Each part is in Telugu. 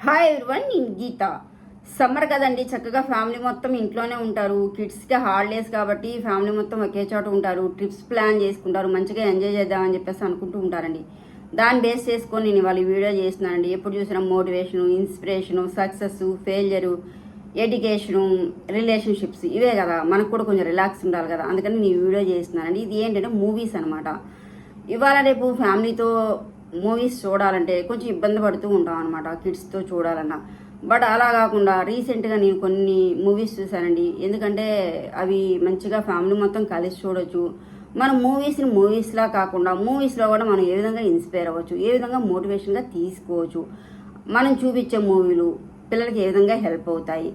హాయ్ ఎవ్రీవన్, నేను గీత. సమ్మర్ కదండి, చక్కగా ఫ్యామిలీ మొత్తం ఇంట్లోనే ఉంటారు. కిడ్స్కి హాలిడేస్ కాబట్టి ఫ్యామిలీ మొత్తం ఒకే చోట ఉంటారు. ట్రిప్స్ ప్లాన్ చేసుకుంటారు, మంచిగా ఎంజాయ్ చేద్దామని చెప్పేసి అనుకుంటూ ఉంటారండి. దాన్ని బేస్ చేసుకొని నేను ఇవాళ వీడియో చేస్తున్నానండి. ఎప్పుడు చూసినా motivation, inspiration, success, failure, education, relationships ఇవే కదా. మనకు కూడా కొంచెం రిలాక్స్ ఉండాలి కదా, అందుకని నేను వీడియో చేస్తున్నానండి. ఇది ఏంటంటే మూవీస్ అనమాట. ఇవాళ రేపు ఫ్యామిలీతో మూవీస్ చూడాలంటే కొంచెం ఇబ్బంది పడుతూ ఉంటాం అనమాట, కిడ్స్తో చూడాలన్నా. బట్ అలా కాకుండా రీసెంట్గా నేను కొన్ని మూవీస్ చూశానండి. ఎందుకంటే అవి మంచిగా ఫ్యామిలీ మొత్తం కలిసి చూడొచ్చు. మనం మూవీస్ని మూవీస్లా కాకుండా మూవీస్లో కూడా మనం ఏ విధంగా ఇన్స్పైర్ అవ్వచ్చు, ఏ విధంగా మోటివేషన్గా తీసుకోవచ్చు. మనం చూపించే మూవీలు పిల్లలకి ఏ విధంగా హెల్ప్ అవుతాయి.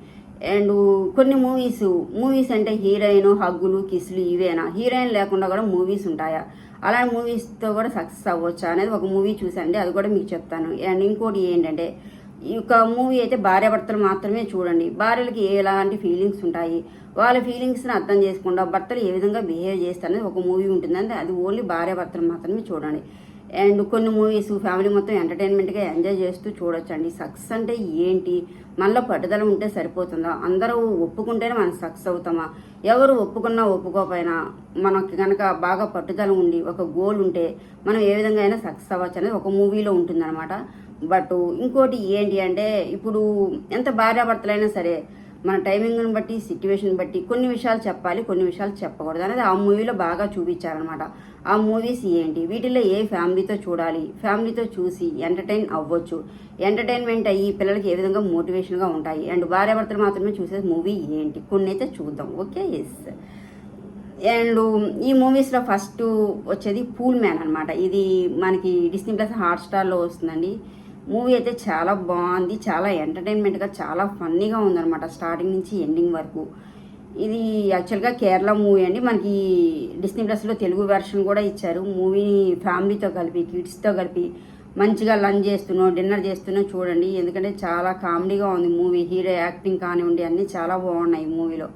అండ్ కొన్ని మూవీస్ అంటే హీరోయిన్ హగ్గులు కిస్సులు ఇవేనా, హీరోయిన్ లేకుండా కూడా మూవీస్ ఉంటాయా, అలాంటి మూవీస్తో కూడా సక్సెస్ అవ్వచ్చా అనేది ఒక మూవీ చూసానండి. అది కూడా మీకు చెప్తాను. అండ్ ఇంకోటి ఏంటంటే, ఈ యొక్క మూవీ అయితే భార్యాభర్తలు మాత్రమే చూడండి. భార్యలకి ఎలాంటి ఫీలింగ్స్ ఉంటాయి, వాళ్ళ ఫీలింగ్స్ని అర్థం చేసుకుండా భర్తలు ఏ విధంగా బిహేవ్ చేస్తారనేది ఒక మూవీ ఉంటుందంటే అది ఓన్లీ భార్యాభర్తలు మాత్రమే చూడండి. అండ్ కొన్ని మూవీస్ ఫ్యామిలీ మొత్తం ఎంటర్టైన్మెంట్గా ఎంజాయ్ చేస్తూ చూడొచ్చండి. సక్సెస్ అంటే ఏంటి, మనలో పట్టుదల ఉంటే సరిపోతుందా, అందరూ ఒప్పుకుంటేనే మనం సక్సెస్ అవుతామా, ఎవరు ఒప్పుకున్నా ఒప్పుకోకపోయినా మనకి కనుక బాగా పట్టుదల ఉండి ఒక గోల్ ఉంటే మనం ఏ విధంగా అయినా సక్సెస్ అవ్వచ్చు అనేది ఒక మూవీలో ఉంటుందన్నమాట. బట్ ఇంకోటి ఏంటి అంటే, ఇప్పుడు ఎంత భార్యాభర్తలైనా సరే మన టైమింగ్ని బట్టి సిచ్యువేషన్ బట్టి కొన్ని విషయాలు చెప్పాలి, కొన్ని విషయాలు చెప్పకూడదు అనేది ఆ మూవీలో బాగా చూపించారనమాట. ఆ మూవీస్ ఏంటి, వీటిల్లో ఏ ఫ్యామిలీతో చూడాలి, ఫ్యామిలీతో చూసి ఎంటర్టైన్ అవ్వచ్చు, ఎంటర్టైన్మెంట్ అయ్యి పిల్లలకి ఏ విధంగా మోటివేషన్గా ఉంటాయి. అండ్ భార్యాభర్తలు మాత్రమే చూసే మూవీ ఏంటి, కొన్ని అయితే చూద్దాం. Okay, yes. అండ్ ఈ మూవీస్లో ఫస్ట్ వచ్చేది పూల్ మ్యాన్ అనమాట. ఇది మనకి డిస్నీ ప్లస్ హాట్స్టార్లో వస్తుందండి. మూవీ అయితే చాలా బాగుంది, చాలా ఎంటర్టైన్మెంట్గా, చాలా ఫన్నీగా ఉందన్నమాట స్టార్టింగ్ నుంచి ఎండింగ్ వరకు. ఇది యాక్చువల్గా కేరళ మూవీ అండి. మనకి డిస్నీ ప్లస్లో తెలుగు వెర్షన్ కూడా ఇచ్చారు. మూవీని ఫ్యామిలీతో కలిపి కిడ్స్తో కలిపి మంచిగా లంచ్ చేస్తున్నో డిన్నర్ చేస్తున్నో చూడండి. ఎందుకంటే చాలా కామెడీగా ఉంది మూవీ. హీరో యాక్టింగ్ కానివ్వండి అన్నీ చాలా బాగున్నాయి మూవీలో.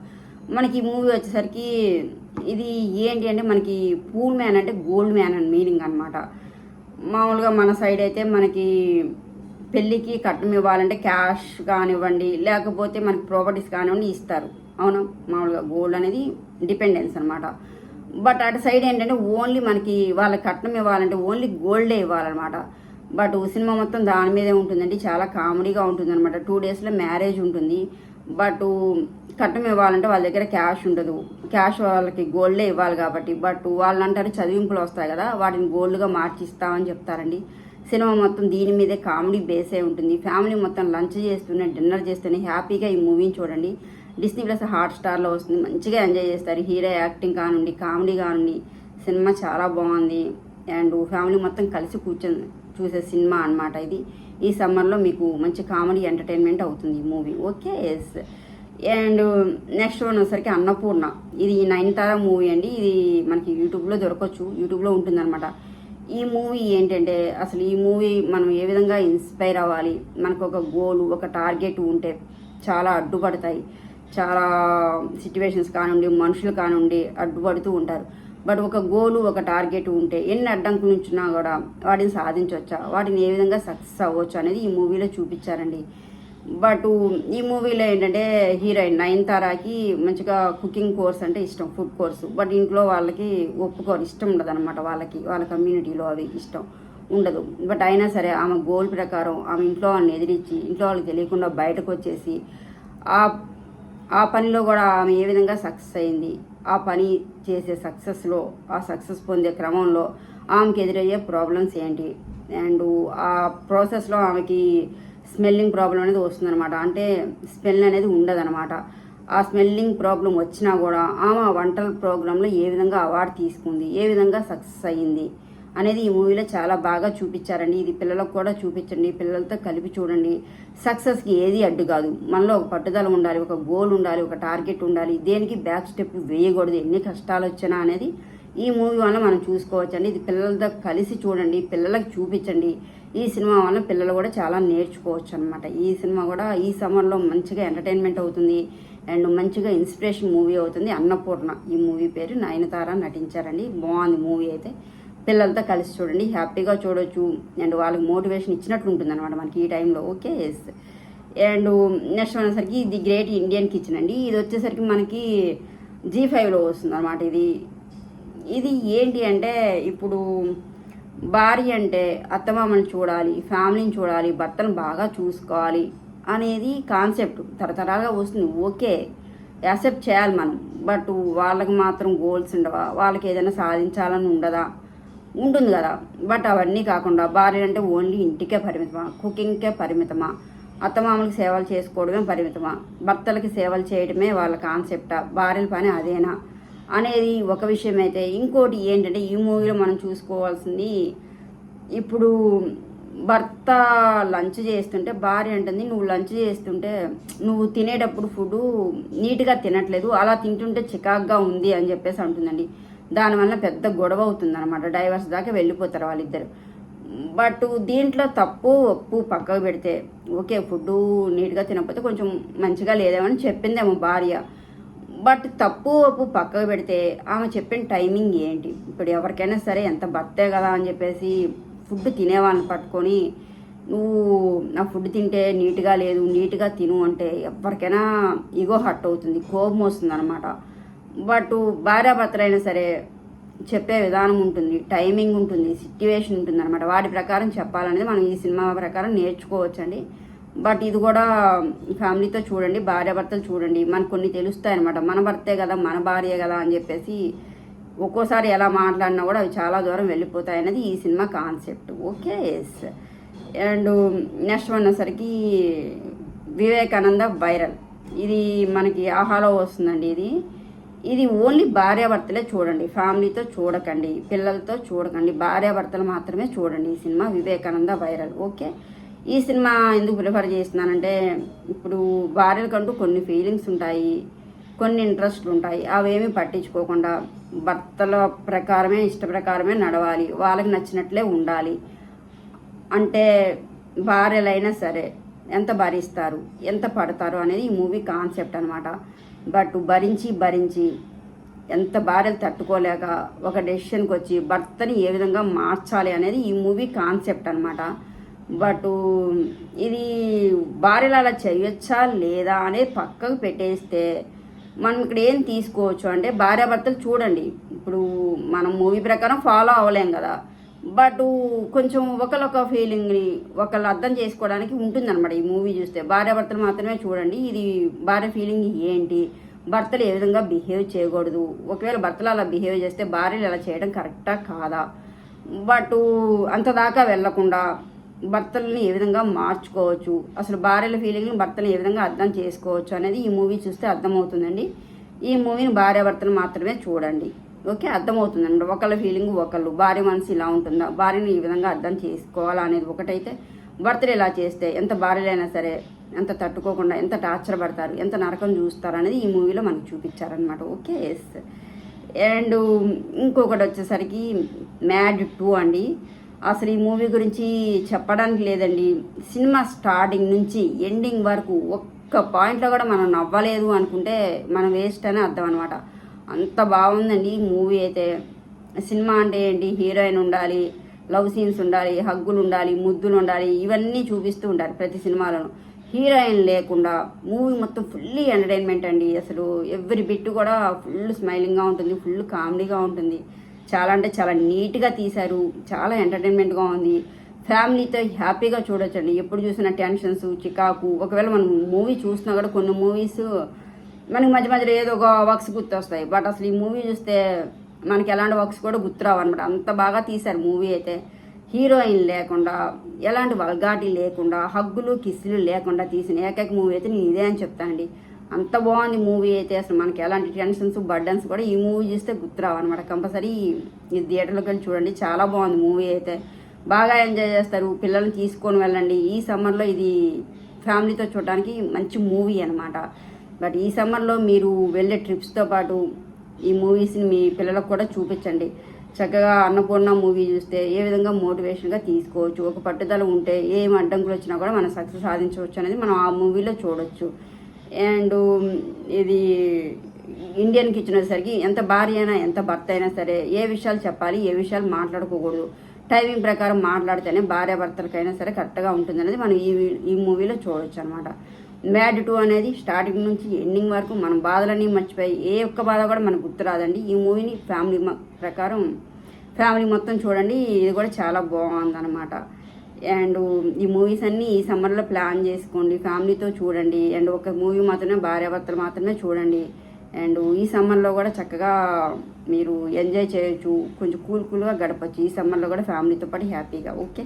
మనకి ఈ మూవీ వచ్చేసరికి ఇది ఏంటి అంటే, మనకి పూల్ మ్యాన్ అంటే గోల్డ్ మ్యాన్ అని మీనింగ్ అనమాట. మామూలుగా మన సైడ్ అయితే మనకి పెళ్ళికి కట్నం ఇవ్వాలంటే క్యాష్ కానివ్వండి, లేకపోతే మనకి ప్రాపర్టీస్ కానివ్వండి ఇస్తారు. అవునా, మామూలుగా గోల్డ్ అనేది డిపెండెన్స్ అనమాట. బట్ అటు సైడ్ ఏంటంటే ఓన్లీ మనకి వాళ్ళకి కట్నం ఇవ్వాలంటే ఓన్లీ గోల్డే ఇవ్వాలన్నమాట. బట్ సినిమా మొత్తం దాని మీదే ఉంటుందండి. చాలా కామెడీగా ఉంటుంది అనమాట. 2 డేస్లో మ్యారేజ్ ఉంటుంది. బట్ కట్నం ఇవ్వాలంటే వాళ్ళ దగ్గర క్యాష్ ఉండదు, క్యాష్ వాళ్ళకి గోల్డే ఇవ్వాలి కాబట్టి. బట్ వాళ్ళు అంటారు చదివింపులు వస్తాయి కదా, వాటిని గోల్డ్గా మార్చిస్తామని చెప్తారండి. సినిమా మొత్తం దీని మీదే కామెడీ బేసే ఉంటుంది. ఫ్యామిలీ మొత్తం లంచ్ చేస్తూనే డిన్నర్ చేస్తూనే హ్యాపీగా ఈ మూవీని చూడండి. డిస్నీ ప్లస్ హాట్స్టార్లో వస్తుంది, మంచిగా ఎంజాయ్ చేస్తారు. హీరో యాక్టింగ్ కానివ్వండి, కామెడీ కానివ్వండి, సినిమా చాలా బాగుంది. అండ్ ఫ్యామిలీ మొత్తం కలిసి కూర్చొని చూసే సినిమా అనమాట ఇది. ఈ సమ్మర్లో మీకు మంచి కామెడీ ఎంటర్టైన్మెంట్ అవుతుంది ఈ movie. Okay, yes. And next one వచ్చేసరికి అన్నపూర్ణ. ఇది నయనతార మూవీ అండి. ఇది మనకి యూట్యూబ్లో దొరకవచ్చు, యూట్యూబ్లో ఉంటుందన్నమాట. ఈ మూవీ ఏంటంటే, అసలు ఈ మూవీ మనం ఏ విధంగా ఇన్స్పైర్ అవ్వాలి, మనకు ఒక గోల్ ఒక టార్గెట్ ఉంటే చాలా అడ్డుపడతాయి. చాలా సిచ్యువేషన్స్ కానివ్వండి, మనుషులు కానివ్వండి అడ్డుపడుతూ ఉంటారు. బట్ ఒక గోలు ఒక టార్గెట్ ఉంటే ఎన్ని అడ్డంకులు ఉంచినా కూడా వాటిని సాధించవచ్చా, వాటిని ఏ విధంగా సక్సెస్ అవ్వచ్చు అనేది ఈ మూవీలో చూపించారండి. బట్ ఈ మూవీలో ఏంటంటే హీరోయిన్ నయనతారకి మంచిగా కుకింగ్ కోర్స్ అంటే ఇష్టం, ఫుడ్ కోర్సు. బట్ ఇంట్లో వాళ్ళకి ఒప్పుకోరు, ఇష్టం ఉండదు అనమాట. వాళ్ళ కమ్యూనిటీలో అవి ఇష్టం ఉండదు. బట్ అయినా సరే ఆమె గోల్ ప్రకారం ఆమె ఇంట్లో వాళ్ళని ఎదిరించి ఇంట్లో వాళ్ళకి తెలియకుండా బయటకు వచ్చేసి ఆ పనిలో కూడా ఆమె ఏ విధంగా సక్సెస్ అయింది, ఆ పని చేసే సక్సెస్లో ఆ సక్సెస్ పొందే క్రమంలో ఆమెకి ఎదురయ్యే ప్రాబ్లమ్స్ ఏంటి. అండ్ ఆ ప్రాసెస్లో ఆమెకి స్మెల్లింగ్ ప్రాబ్లం అనేది వస్తుందన్నమాట. అంటే స్మెల్ అనేది ఉండదన్నమాట. ఆ స్మెల్లింగ్ ప్రాబ్లం వచ్చినా కూడా ఆమె వంటల ప్రోగ్రాంలో ఏ విధంగా అవార్డు తీసుకుంది, ఏ విధంగా సక్సెస్ అయ్యింది అనేది ఈ మూవీలో చాలా బాగా చూపించారండి. ఇది పిల్లలకు కూడా చూపించండి, పిల్లలతో కలిపి చూడండి. సక్సెస్కి ఏది అడ్డు కాదు, మనలో ఒక పట్టుదల ఉండాలి, ఒక గోల్ ఉండాలి, ఒక టార్గెట్ ఉండాలి. దేనికి బ్యాక్ స్టెప్ వేయకూడదు, ఎన్ని కష్టాలు వచ్చినా అనేది ఈ మూవీ వల్ల మనం చూసుకోవచ్చండి. ఇది పిల్లలతో కలిసి చూడండి, పిల్లలకు చూపించండి. ఈ సినిమా వల్ల పిల్లలు కూడా చాలా నేర్చుకోవచ్చు అనమాట. ఈ సినిమా కూడా ఈ సమ్మర్లో మంచిగా ఎంటర్టైన్మెంట్ అవుతుంది అండ్ మంచిగా ఇన్స్పిరేషన్ మూవీ అవుతుంది. అన్నపూర్ణ ఈ మూవీ పేరు. నయనతార నటించారండి. బాగుంది మూవీ అయితే. పిల్లలతో కలిసి చూడండి, హ్యాపీగా చూడొచ్చు. అండ్ వాళ్ళకి మోటివేషన్ ఇచ్చినట్లు ఉంటుంది అనమాట మనకి ఈ టైంలో. Okay, yes. అండ్ నెక్స్ట్ అనేసరికి ది గ్రేట్ ఇండియన్ కిచెన్ అండి. ఇది వచ్చేసరికి మనకి G5లో వస్తుంది అనమాట. ఇది ఏంటి అంటే, ఇప్పుడు భార్య అంటే అత్తమామని చూడాలి, ఫ్యామిలీని చూడాలి, భర్తను బాగా చూసుకోవాలి అనేది కాన్సెప్ట్ తరతరాలుగా వస్తుంది. ఓకే, యాక్సెప్ట్ చేయాలి మనం. బట్ వాళ్ళకి మాత్రం గోల్స్ ఉండవా? వాళ్ళకి ఏదైనా సాధించాలని ఉండదా? ఉంటుంది కదా. బట్ అవన్నీ కాకుండా భార్య అంటే ఓన్లీ ఇంటికే పరిమితమా, కుకింగ్కే పరిమితమా, అత్తమామలకి సేవలు చేసుకోవడమే పరిమితమా, భర్తలకి సేవలు చేయడమే వాళ్ళ కాన్సెప్టా, భార్యల పని అదేనా అనేది ఒక విషయం అయితే, ఇంకోటి ఏంటంటే ఈ మూవీలో మనం చూసుకోవాల్సింది, ఇప్పుడు భర్త లంచ్ చేస్తుంటే భార్య అంటుంది, నువ్వు లంచ్ చేస్తుంటే నువ్వు తినేటప్పుడు ఫుడ్ నీట్గా తినట్లేదు, అలా తింటుంటే చికాగ్గా ఉంది అని చెప్పేసి అంటుందండి. దానివల్ల పెద్ద గొడవ అవుతుంది అనమాట. డైవర్స్ దాకా వెళ్ళిపోతారు వాళ్ళిద్దరు. బట్ దీంట్లో తప్పు ఒప్పు పక్కకు పెడితే, ఓకే, ఫుడ్ నీట్గా తినకపోతే కొంచెం మంచిగా లేదేమని చెప్పిందేమో భార్య. బట్ తప్పు ఒప్పు పక్కకు పెడితే ఆమె చెప్పిన టైమింగ్ ఏంటి? ఇప్పుడు ఎవరికైనా సరే ఎంత భర్తే కదా అని చెప్పేసి ఫుడ్ తినేవాళ్ళని పట్టుకొని నువ్వు నా ఫుడ్ తింటే నీట్గా లేదు, నీట్గా తిను అంటే ఎవరికైనా ఈగో హర్ట్ అవుతుంది, కోపం వస్తుంది అనమాట. బట్ భార్యాభర్తలైనా సరే చెప్పే విధానం ఉంటుంది, టైమింగ్ ఉంటుంది, సిట్యువేషన్ ఉంటుంది అనమాట. వాటి ప్రకారం చెప్పాలనేది మనం ఈ సినిమా ప్రకారం నేర్చుకోవచ్చండి. బట్ ఇది కూడా ఫ్యామిలీతో చూడండి, భార్యాభర్తలు చూడండి, మనకు కొన్ని తెలుస్తాయి అనమాట. మన భర్తే కదా, మన భార్య కదా అని చెప్పేసి ఒక్కోసారి ఎలా మాట్లాడినా కూడా అవి చాలా దూరం వెళ్ళిపోతాయి అనేది ఈ సినిమా concept. Okay, yes. And next అనేసరికి వివేకానంద వైరల్. ఇది మనకి ఆహాలో వస్తుందండి. ఇది ఓన్లీ భార్యాభర్తలే చూడండి, ఫ్యామిలీతో చూడకండి, పిల్లలతో చూడకండి, భార్యాభర్తలు మాత్రమే చూడండి ఈ సినిమా వివేకానంద వైరల్. ఓకే, ఈ సినిమా ఎందుకు ప్రిఫర్ చేస్తున్నానంటే, ఇప్పుడు భార్యలకంటూ కొన్ని ఫీలింగ్స్ ఉంటాయి, కొన్ని ఇంట్రెస్ట్లు ఉంటాయి, అవేమీ పట్టించుకోకుండా భర్తల ప్రకారమే ఇష్ట ప్రకారమే నడవాలి, వాళ్ళకి నచ్చినట్లే ఉండాలి. అంటే భార్యలైనా సరే ఎంత భరిస్తారు, ఎంత పడతారు అనేది ఈ మూవీ కాన్సెప్ట్ అనమాట. బట్ భరించి ఎంత భార్యలు తట్టుకోలేక ఒక డెసిషన్కి వచ్చి భర్తని ఏ విధంగా మార్చాలి అనేది ఈ మూవీ కాన్సెప్ట్ అనమాట. బట్ ఇది భార్యలు అలా చేయొచ్చా లేదా అనేది పక్కకు పెట్టేస్తే మనం ఇక్కడ ఏం తీసుకోవచ్చు అంటే, భార్యాభర్తలు చూడండి, ఇప్పుడు మనం మూవీ ప్రకారం ఫాలో అవ్వలేం కదా, బట్ కొంచెం ఒకళ్ళొక ఫీలింగ్ని ఒకళ్ళు అర్థం చేసుకోవడానికి ఉంటుందన్నమాట ఈ మూవీ చూస్తే. భార్యాభర్తలు మాత్రమే చూడండి. ఇది భార్య ఫీలింగ్ ఏంటి, భర్తలు ఏ విధంగా బిహేవ్ చేయకూడదు, ఒకవేళ భర్తలు అలా బిహేవ్ చేస్తే భార్యలు అలా చేయడం కరెక్టా కాదా, బట్ అంత దాకా వెళ్లకుండా భర్తల్ని ఏ విధంగా మార్చుకోవచ్చు, అసలు భార్యల ఫీలింగ్ని భర్తలు ఏ విధంగా అర్థం చేసుకోవచ్చు అనేది ఈ మూవీ చూస్తే అర్థమవుతుందండి. ఈ మూవీని భార్యాభర్తలు మాత్రమే చూడండి. ఓకే, అర్థమవుతుందండి. ఒకళ్ళ ఫీలింగ్ ఒకళ్ళు, భార్య మనసు ఇలా ఉంటుందా, భార్యని ఈ విధంగా అర్థం చేసుకోవాలా అనేది ఒకటైతే, భర్తలు ఇలా చేస్తే ఎంత భార్యలైనా సరే ఎంత తట్టుకోకుండా ఎంత టార్చర్ పడతారు, ఎంత నరకం చూస్తారు అనేది ఈ మూవీలో మనకు చూపించారనమాట. Okay, yes. అండ్ ఇంకొకటి వచ్చేసరికి మ్యాడ్ 2 అండి. అసలు ఈ మూవీ గురించి చెప్పడానికి లేదండి. సినిమా స్టార్టింగ్ నుంచి ఎండింగ్ వరకు ఒక్క పాయింట్లో కూడా మనం నవ్వలేదు అనుకుంటే మనం వేస్ట్ అని అర్థం అనమాట. అంత బాగుందండి ఈ మూవీ అయితే. సినిమా అంటే ఏంటి, హీరోయిన్ ఉండాలి, లవ్ సీన్స్ ఉండాలి, హగ్గులు ఉండాలి, ముద్దులు ఉండాలి, ఇవన్నీ చూపిస్తూ ఉంటారు ప్రతి సినిమాలోనూ. హీరోయిన్ లేకుండా మూవీ మొత్తం ఫుల్లీ ఎంటర్టైన్మెంట్ అండి. అసలు ఎవ్రీ బిట్ కూడా ఫుల్ స్మైలింగ్గా ఉంటుంది, ఫుల్ కామెడీగా ఉంటుంది. చాలా అంటే చాలా నీట్గా తీశారు, చాలా ఎంటర్టైన్మెంట్గా ఉంది. ఫ్యామిలీతో హ్యాపీగా చూడొచ్చండి. ఎప్పుడు చూసినా టెన్షన్స్, చికాకు. ఒకవేళ మనం మూవీ చూసినా కూడా కొన్ని మూవీస్ మనకి మధ్య మధ్యలో ఏదో ఒక వర్క్స్ గుర్తొస్తాయి, బట్ అసలు ఈ మూవీ చూస్తే మనకి ఎలాంటి వర్క్స్ కూడా గుర్తురావు అనమాట. అంత బాగా తీశారు మూవీ అయితే. హీరోయిన్ లేకుండా, ఎలాంటి వల్గాటి లేకుండా, హగ్గులు కిస్సులు లేకుండా తీసిన ఏకైక మూవీ అయితే నేను ఇదే అని చెప్తానండి. అంత బాగుంది మూవీ అయితే. అసలు మనకి ఎలాంటి టెన్షన్స్, బర్డన్స్ కూడా ఈ మూవీ చూస్తే గుర్తురావు అనమాట. కంపల్సరీ ఈ థియేటర్లోకి వెళ్ళి చూడండి, చాలా బాగుంది మూవీ అయితే. బాగా ఎంజాయ్ చేస్తారు, పిల్లల్ని తీసుకొని వెళ్ళండి. ఈ సమ్మర్లో ఇది ఫ్యామిలీతో చూడడానికి మంచి మూవీ అనమాట. బట్ ఈ సమ్మర్లో మీరు వెళ్ళే ట్రిప్స్తో పాటు ఈ మూవీస్ని మీ పిల్లలకు కూడా చూపించండి. చక్కగా అన్నపూర్ణ మూవీ చూస్తే ఏ విధంగా మోటివేషన్గా తీసుకోవచ్చు, ఒక పట్టుదల ఉంటే ఏం అడ్డంకులు వచ్చినా కూడా మనం సక్సెస్ సాధించవచ్చు అనేది మనం ఆ మూవీలో చూడొచ్చు. అండ్ ఇది ఇండియన్ కిచెన్ వచ్చేసరికి ఎంత భార్య అయినా ఎంత భర్త అయినా సరే ఏ విషయాలు చెప్పాలి ఏ విషయాలు మాట్లాడుకోకూడదు, టైమింగ్ ప్రకారం మాట్లాడితేనే భార్యాభర్తలకైనా సరే కరెక్ట్గా ఉంటుంది అనేది మనం ఈ మూవీలో చూడొచ్చు అనమాట. మ్యాడ్ 2 అనేది స్టార్టింగ్ నుంచి ఎండింగ్ వరకు మనం బాధలన్నీ మర్చిపోయి ఏ ఒక్క బాధ కూడా మనకు గుర్తురాదండి. ఈ మూవీని ఫ్యామిలీ మొత్తం చూడండి. ఇది కూడా చాలా బాగుందన్నమాట. అండ్ ఈ మూవీస్ అన్నీ ఈ సమ్మర్లో ప్లాన్ చేసుకోండి, ఫ్యామిలీతో చూడండి. అండ్ ఒక మూవీ మాత్రమే భార్యాభర్తలు మాత్రమే చూడండి. అండ్ ఈ సమ్మర్లో కూడా చక్కగా మీరు ఎంజాయ్ చేయొచ్చు, కొంచెం కూల్గా గడపచ్చు ఈ సమ్మర్లో కూడా ఫ్యామిలీతో పాటు హ్యాపీగా. ఓకే,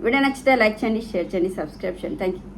వీడియో నచ్చితే లైక్ చేయండి, షేర్ చేయండి, సబ్స్క్రైబ్ చేయండి. Thank you.